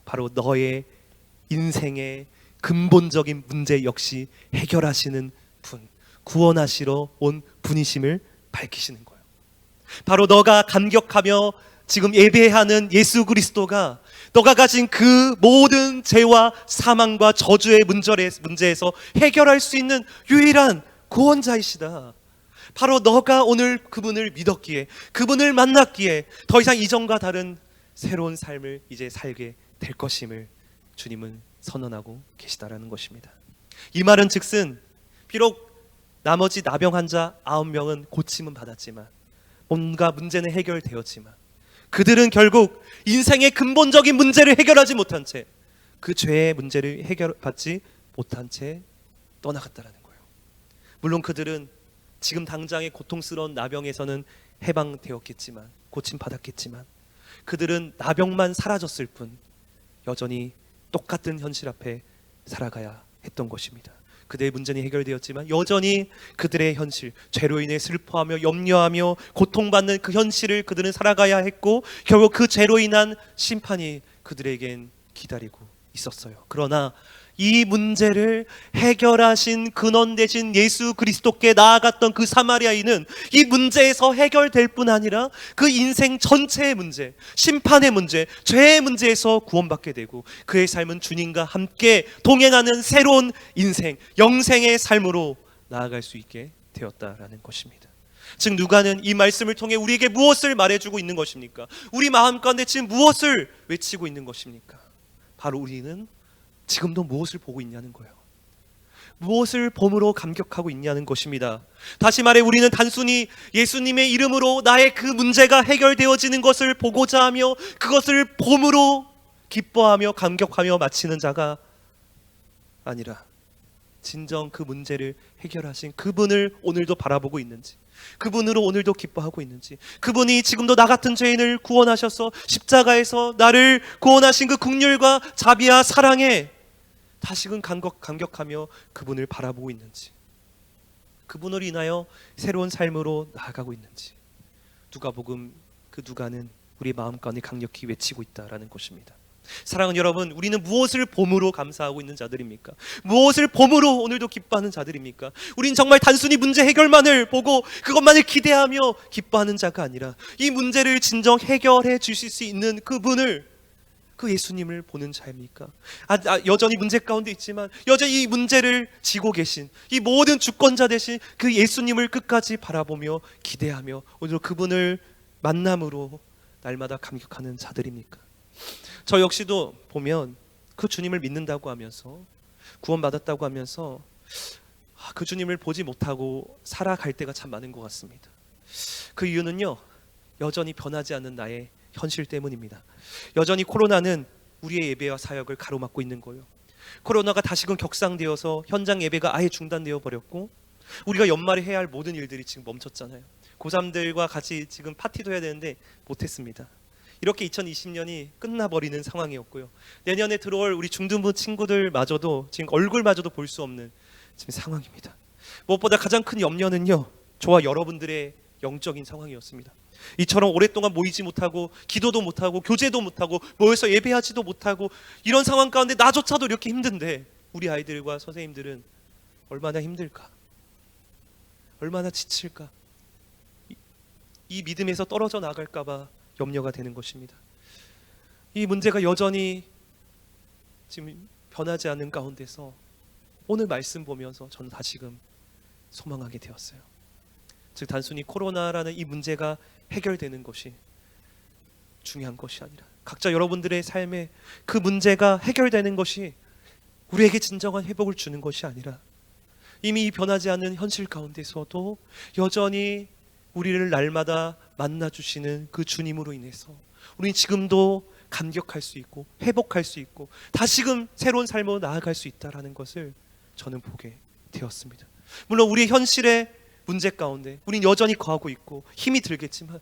바로 너의 인생의 근본적인 문제 역시 해결하시는 분, 구원하시러 온 분이심을 밝히시는 거예요. 바로 너가 감격하며 지금 예배하는 예수 그리스도가 너가 가진 그 모든 죄와 사망과 저주의 문제에서 해결할 수 있는 유일한 구원자이시다. 바로 너가 오늘 그분을 믿었기에, 그분을 만났기에 더 이상 이전과 다른 새로운 삶을 이제 살게 될 것임을 주님은 선언하고 계시다라는 것입니다. 이 말은 즉슨 비록 나머지 나병 환자 9명은 고침은 받았지만, 뭔가 문제는 해결되었지만 그들은 결국 인생의 근본적인 문제를 해결하지 못한 채, 그 죄의 문제를 해결받지 못한 채 떠나갔다라는 거예요. 물론 그들은 지금 당장의 고통스러운 나병에서는 해방되었겠지만, 고침받았겠지만 그들은 나병만 사라졌을 뿐 여전히 똑같은 현실 앞에 살아가야 했던 것입니다. 그들의 문제는 해결되었지만 여전히 그들의 현실, 죄로 인해 슬퍼하며 염려하며 고통받는 그 현실을 그들은 살아가야 했고 결국 그 죄로 인한 심판이 그들에겐 기다리고 있었어요. 그러나 이 문제를 해결하신 근원 되신 예수 그리스도께 나아갔던 그 사마리아인은 이 문제에서 해결될 뿐 아니라 그 인생 전체의 문제, 심판의 문제, 죄의 문제에서 구원받게 되고 그의 삶은 주님과 함께 동행하는 새로운 인생, 영생의 삶으로 나아갈 수 있게 되었다라는 것입니다. 즉 누가는 이 말씀을 통해 우리에게 무엇을 말해주고 있는 것입니까? 우리 마음 가운데 지금 무엇을 외치고 있는 것입니까? 바로 우리는 지금도 무엇을 보고 있냐는 거예요. 무엇을 봄으로 감격하고 있냐는 것입니다. 다시 말해 우리는 단순히 예수님의 이름으로 나의 그 문제가 해결되어지는 것을 보고자 하며 그것을 봄으로 기뻐하며 감격하며 마치는 자가 아니라 진정 그 문제를 해결하신 그분을 오늘도 바라보고 있는지, 그분으로 오늘도 기뻐하고 있는지, 그분이 지금도 나 같은 죄인을 구원하셔서 십자가에서 나를 구원하신 그 긍휼과 자비와 사랑에 다시금 감격하며 그분을 바라보고 있는지, 그분을 인하여 새로운 삶으로 나아가고 있는지, 누가복음 그 누가는 우리 마음 가운데 강력히 외치고 있다라는 것입니다. 사랑하는 여러분, 우리는 무엇을 봄으로 감사하고 있는 자들입니까? 무엇을 봄으로 오늘도 기뻐하는 자들입니까? 우린 정말 단순히 문제 해결만을 보고 그것만을 기대하며 기뻐하는 자가 아니라 이 문제를 진정 해결해 주실 수 있는 그분을, 그 예수님을 보는 자입니까? 여전히 문제 가운데 있지만 여전히 이 문제를 지고 계신 이 모든 주권자 되신 그 예수님을 끝까지 바라보며 기대하며 오늘 그분을 만남으로 날마다 감격하는 자들입니까? 저 역시도 보면 그 주님을 믿는다고 하면서 구원받았다고 하면서 그 주님을 보지 못하고 살아갈 때가 참 많은 것 같습니다. 그 이유는요, 여전히 변하지 않는 나의 현실 때문입니다. 여전히 코로나는 우리의 예배와 사역을 가로막고 있는 거예요. 코로나가 다시금 격상되어서 현장 예배가 아예 중단되어 버렸고, 우리가 연말에 해야 할 모든 일들이 지금 멈췄잖아요. 고3들과 같이 지금 파티도 해야 되는데 못했습니다. 이렇게 2020년이 끝나버리는 상황이었고요. 내년에 들어올 우리 중등부 친구들마저도 지금 얼굴마저도 볼 수 없는 지금 상황입니다. 무엇보다 가장 큰 염려는요, 저와 여러분들의 영적인 상황이었습니다. 이처럼 오랫동안 모이지 못하고 기도도 못하고 교제도 못하고 모여서 예배하지도 못하고 이런 상황 가운데 나조차도 이렇게 힘든데 우리 아이들과 선생님들은 얼마나 힘들까, 얼마나 지칠까, 이 믿음에서 떨어져 나갈까 봐 염려가 되는 것입니다. 이 문제가 여전히 지금 변하지 않은 가운데서 오늘 말씀 보면서 저는 다시금 소망하게 되었어요. 즉 단순히 코로나라는 이 문제가 해결되는 것이 중요한 것이 아니라 각자 여러분들의 삶에 그 문제가 해결되는 것이 우리에게 진정한 회복을 주는 것이 아니라 이미 변하지 않는 현실 가운데서도 여전히 우리를 날마다 만나주시는 그 주님으로 인해서 우리는 지금도 감격할 수 있고 회복할 수 있고 다시금 새로운 삶으로 나아갈 수 있다는 것을 저는 보게 되었습니다. 물론 우리의 현실의 문제 가운데 우리는 여전히 거하고 있고 힘이 들겠지만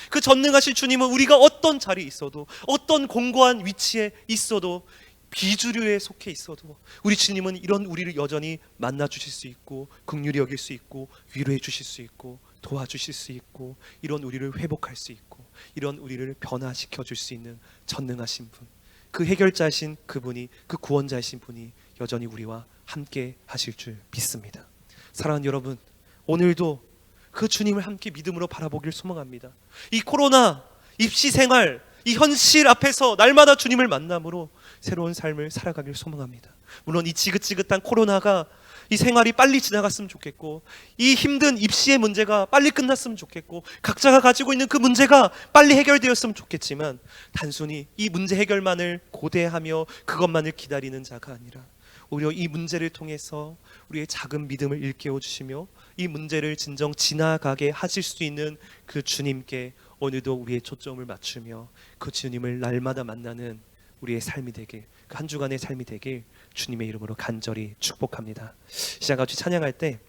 그 전능하신 주님은 우리가 어떤 자리에 있어도 어떤 공고한 위치에 있어도 비주류에 속해 있어도 우리 주님은 이런 우리를 여전히 만나주실 수 있고 긍휼히 여길 수 있고 위로해 주실 수 있고 도와주실 수 있고 이런 우리를 회복할 수 있고 이런 우리를 변화시켜 줄 수 있는 전능하신 분, 그 해결자이신 그분이, 그 구원자이신 분이 여전히 우리와 함께 하실 줄 믿습니다. 사랑하는 여러분, 오늘도 그 주님을 함께 믿음으로 바라보길 소망합니다. 이 코로나, 입시 생활, 이 현실 앞에서 날마다 주님을 만남으로 새로운 삶을 살아가길 소망합니다. 물론 이 지긋지긋한 코로나가 이 생활이 빨리 지나갔으면 좋겠고 이 힘든 입시의 문제가 빨리 끝났으면 좋겠고 각자가 가지고 있는 그 문제가 빨리 해결되었으면 좋겠지만 단순히 이 문제 해결만을 고대하며 그것만을 기다리는 자가 아니라 오히려 이 문제를 통해서 우리의 작은 믿음을 일깨워 주시며 이 문제를 진정 지나가게 하실 수 있는 그 주님께 오늘도 우리의 초점을 맞추며 그 주님을 날마다 만나는 우리의 삶이 되길, 그 한 주간의 삶이 되길 주님의 이름으로 간절히 축복합니다. 시작 같이 찬양할 때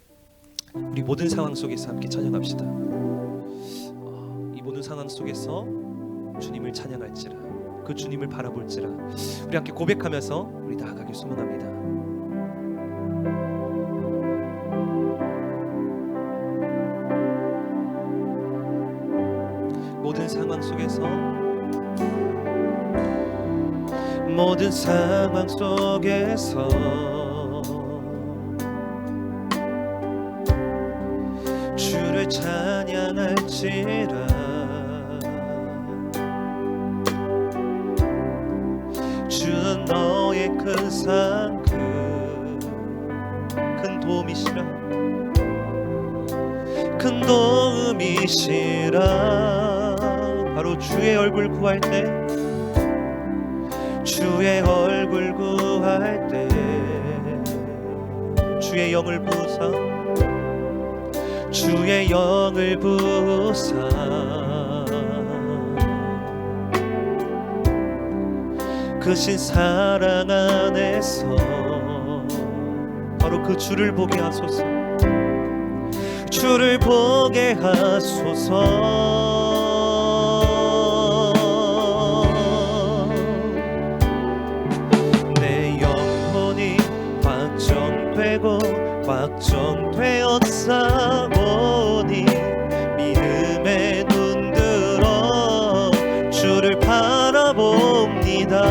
우리 모든 상황 속에서 함께 찬양합시다. 이 모든 상황 속에서 주님을 찬양할지라, 그 주님을 바라볼지라 우리 함께 고백하면서 우리 나아가길 소망합니다. 모든 상황 속에서 모든 상황 속에서 주를 찬양할지라 주는 너의 큰 산 큰 도움이시라 큰 도움이시라 바로 주의 얼굴 구할 때 주의 얼굴 구할 때 주의 영을 부으사 주의 영을 부으사 그 신 사랑 안에서 바로 그 주를 보게 하소서. 주를 보게 하소서. 내 영혼이 확정되고 확정되었사오니 믿음에 눈들어 주를 바라봅니다.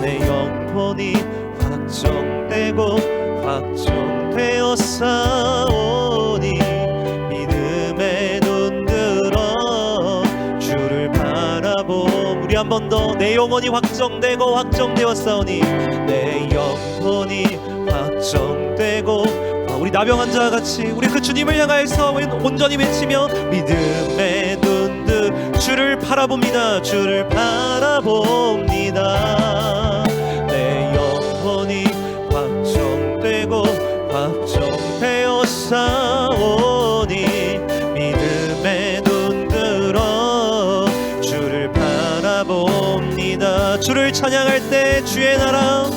내 영혼이 확정되고 확정되었사오니 믿음에 눈들어 주를 바라봄. 우리 한 번 더. 내 영혼이 확정되고 확정되었사오니 내 영혼이 확정되고. 우리 나병한 자와 같이 우리 그 주님을 향하여서 온전히 외치며 믿음의 눈들 주를 바라봅니다. 주를 바라봅니다. 내 영혼이 확정되고 확정되었사오니 믿음의 눈들어 주를 바라봅니다. 주를 찬양할 때 주의 나라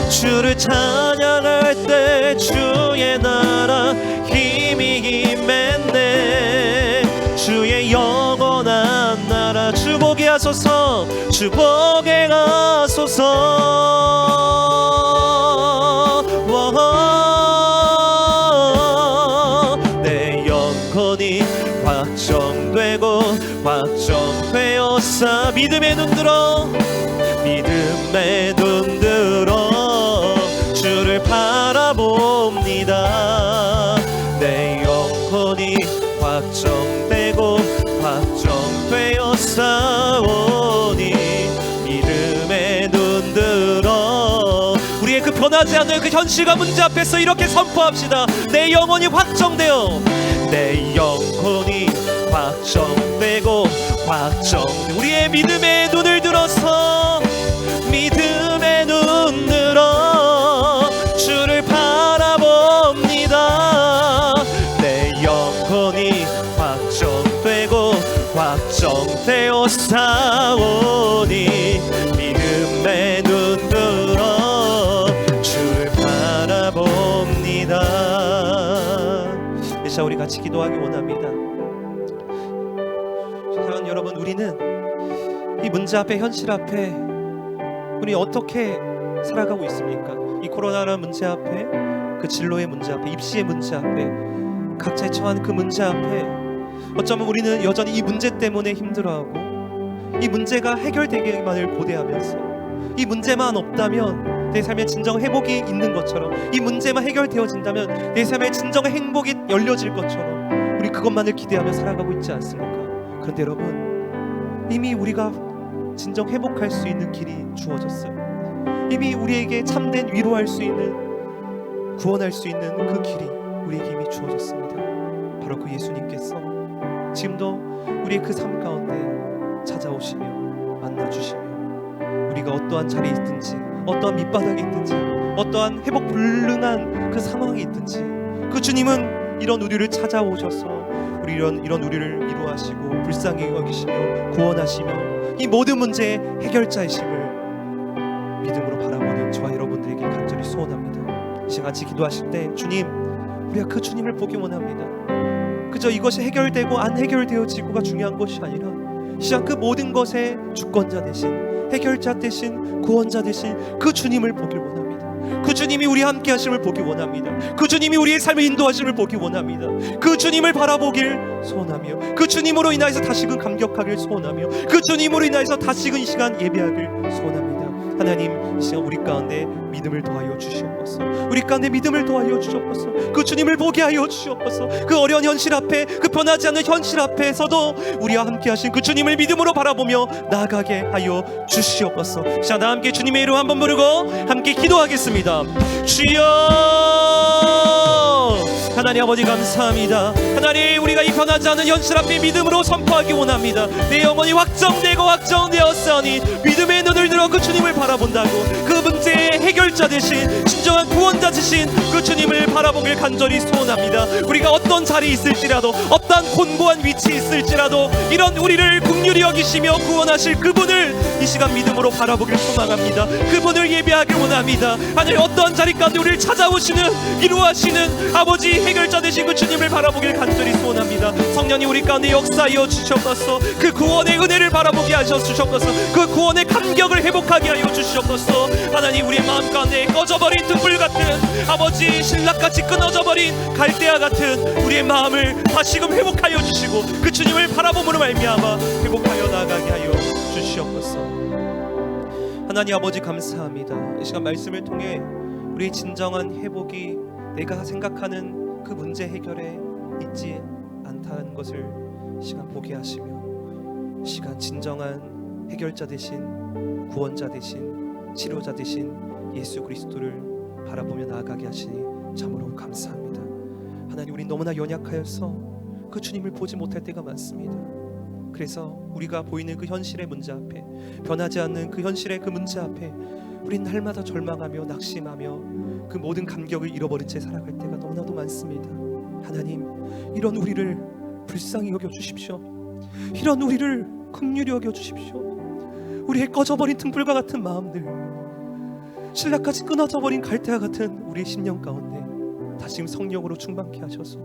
주를 찬양할 때 주의 나라 힘이 임했네. 주의 영원한 나라 주 보게 하소서. 주 보게 하소서. 내 영혼이 확정되고 확정되었사. 믿음의 눈들어 믿음의 눈들어 주를 바라봅니다. 내 영혼이 확정되고 확정되었사오니 믿음의 눈들어 우리의 그 변하지 않는 그 현실과 문제 앞에서 이렇게 선포합시다. 내 영혼이 확정되어 내 영혼이 확정되고 확정되고 우리의 믿음의 눈을 들어서 믿음의 눈 들어 주를 바라봅니다. 내 영혼이 확정되고 확정되었사오니 믿음의 눈 들어 주를 바라봅니다. 이 시간 우리 같이 기도하기 원합니다. 사랑하는 여러분, 우리는 이 문제 앞에 현실 앞에 우리 어떻게 살아가고 있습니까? 이 코로나라는 문제 앞에 그 진로의 문제 앞에 입시의 문제 앞에 각자의 처한 그 문제 앞에 어쩌면 우리는 여전히 이 문제 때문에 힘들어하고 이 문제가 해결되기만을 고대하면서 이 문제만 없다면 내 삶에 진정 회복이 있는 것처럼 이 문제만 해결되어진다면 내 삶에 진정의 행복이 열려질 것처럼 우리 그것만을 기대하며 살아가고 있지 않습니까? 그런데 여러분, 이미 우리가 진정 회복할 수 있는 길이 주어졌어요. 이미 우리에게 참된 위로할 수 있는 구원할 수 있는 그 길이 우리에게 이미 주어졌습니다. 바로 그 예수님께서 지금도 우리의 그 삶 가운데 찾아오시며 만나주시며 우리가 어떠한 자리에 있든지 어떠한 밑바닥에 있든지 어떠한 회복 불능한 그 상황이 있든지 그 주님은 이런 우리를 찾아오셔서 우리 이런 우리를 위로하시고 불쌍히 여기시며 구원하시며 이 모든 문제의 해결자이심을 믿음으로 바라보는 저와 여러분들에게 간절히 소원합니다. 이 시간 같이 기도하실 때 주님, 우리가 그 주님을 보기 원합니다. 그저 이것이 해결되고 안 해결되어지고가 중요한 것이 아니라 이 시간 그 모든 것의 주권자 되신 해결자 되신 구원자 되신 그 주님을 보길 원합니다. 그 주님이 우리 함께 하심을 보기 원합니다. 그 주님이 우리의 삶을 인도하심을 보기 원합니다. 그 주님을 바라보길 소원하며 그 주님으로 인하여서 다시금 감격하길 소원하며 그 주님으로 인하여서 다시금 이 시간 예배하길 소원합니다. 하나님, 이 시간 우리 가운데 믿음을 더하여 주시옵소서. 우리 가운데 믿음을 더하여 주시옵소서. 그 주님을 보게 하여 주시옵소서. 그 어려운 현실 앞에 그 변하지 않는 현실 앞에서도 우리와 함께 하신 그 주님을 믿음으로 바라보며 나아가게 하여 주시옵소서. 자, 나 함께 주님의 이름 한번 부르고 함께 기도하겠습니다. 주여, 하나님 아버지 감사합니다. 하나님, 우리가 이 변하지 않는 현실 앞에 믿음으로 선포하기 원합니다. 내 영혼이 확정되고 확정되었사오니 믿음의 눈을 들어 그 주님을 바라본다고 그 문제의 해결자 되신 진정한 구원자 되신 그 주님을 바라보길 간절히 소원합니다. 우리가 어떤 자리에 있을지라도 어떤 곤고한 위치에 있을지라도 이런 우리를 긍휼히 여기시며 구원하실 그분을 이 시간 믿음으로 바라보길 소망합니다. 그분을 예배하길 원합니다. 하나님 어떤 자리 가운데 우리를 찾아오시는 위로하시는 아버지 해결자 되신 그 주님을 바라보길 간절히 소원합니다. 성령이 우리 가운데 역사하여 주시옵소서. 그 구원의 은혜를 바라보게 하셔 주시옵소서. 그 구원의 감격을 회복하게 하여 주시옵소서. 하나님 우리의 마음 가운데 꺼져버린 등불 같은 아버지 신락같이 끊어져버린 갈대아 같은 우리의 마음을 다시금 회복하여 주시고 그 주님을 바라봄으로 말미암아 회복하여 나아가게 하여 주시옵소서. 하나님 아버지 감사합니다. 이 시간 말씀을 통해 우리의 진정한 회복이 내가 생각하는 그 문제 해결에 있지 않다는 것을 시간 보게 하시며 시간 진정한 해결자 되신 구원자 되신 치료자 되신 예수 그리스도를 바라보며 나아가게 하시니 참으로 감사합니다. 하나님 우리 너무나 연약하여서 그 주님을 보지 못할 때가 많습니다. 그래서 우리가 보이는 그 현실의 문제 앞에 변하지 않는 그 현실의 그 문제 앞에 우린 날마다 절망하며 낙심하며 그 모든 감격을 잃어버린 채 살아갈 때가 너무나도 많습니다. 하나님 이런 우리를 불쌍히 여겨주십시오. 이런 우리를 긍휼히 여겨주십시오. 우리의 꺼져버린 등불과 같은 마음들 신라까지 끊어져버린 갈대와 같은 우리의 심령 가운데 다시 성령으로 충만케 하셔서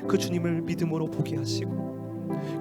그 주님을 믿음으로 보게 하시고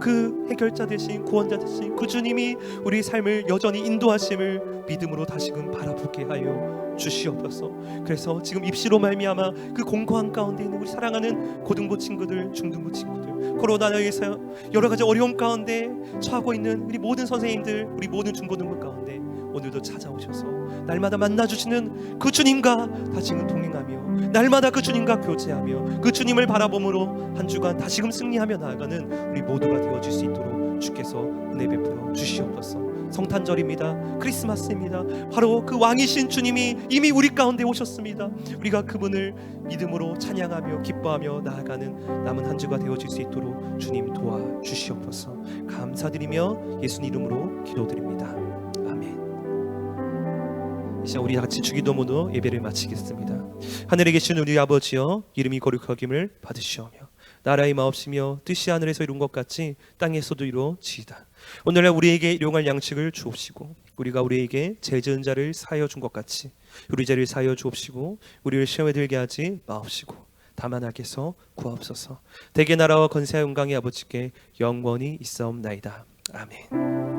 그 해결자 되신 구원자 되신 그 주님이 우리 삶을 여전히 인도하심을 믿음으로 다시금 바라보게 하여 주시옵소서. 그래서 지금 입시로 말미암아 그 공고한 가운데 있는 우리 사랑하는 고등부 친구들, 중등부 친구들, 코로나로 인해서 여러 가지 어려움 가운데 처하고 있는 우리 모든 선생님들, 우리 모든 중고등부 가운데 오늘도 찾아오셔서 날마다 만나주시는 그 주님과 다시금 동행하며 날마다 그 주님과 교제하며 그 주님을 바라봄으로 한 주간 다시금 승리하며 나아가는 우리 모두가 되어줄 수 있도록 주께서 은혜 베풀어 주시옵소서. 성탄절입니다. 크리스마스입니다. 바로 그 왕이신 주님이 이미 우리 가운데 오셨습니다. 우리가 그분을 믿음으로 찬양하며 기뻐하며 나아가는 남은 한 주가 되어줄 수 있도록 주님 도와주시옵소서. 감사드리며 예수님 이름으로 기도드립니다. 아멘. 이제 우리 같이 주기도문으로 예배를 마치겠습니다. 하늘에 계신 우리 아버지여 이름이 거룩하김을 받으시오며 나라의 마옵시며 뜻이 하늘에서 이룬 것 같이 땅에서도 이루어지이다. 오늘날 우리에게 일용할 양식을 주옵시고 우리가 우리에게 죄 지은 자를 사하여 준 것 같이 우리 죄를 사하여 주옵시고 우리를 시험에 들게 하지 마옵시고 다만 악에서 구하옵소서. 대개 나라와 권세와 영광의 아버지께 영원히 있사옵나이다. 아멘.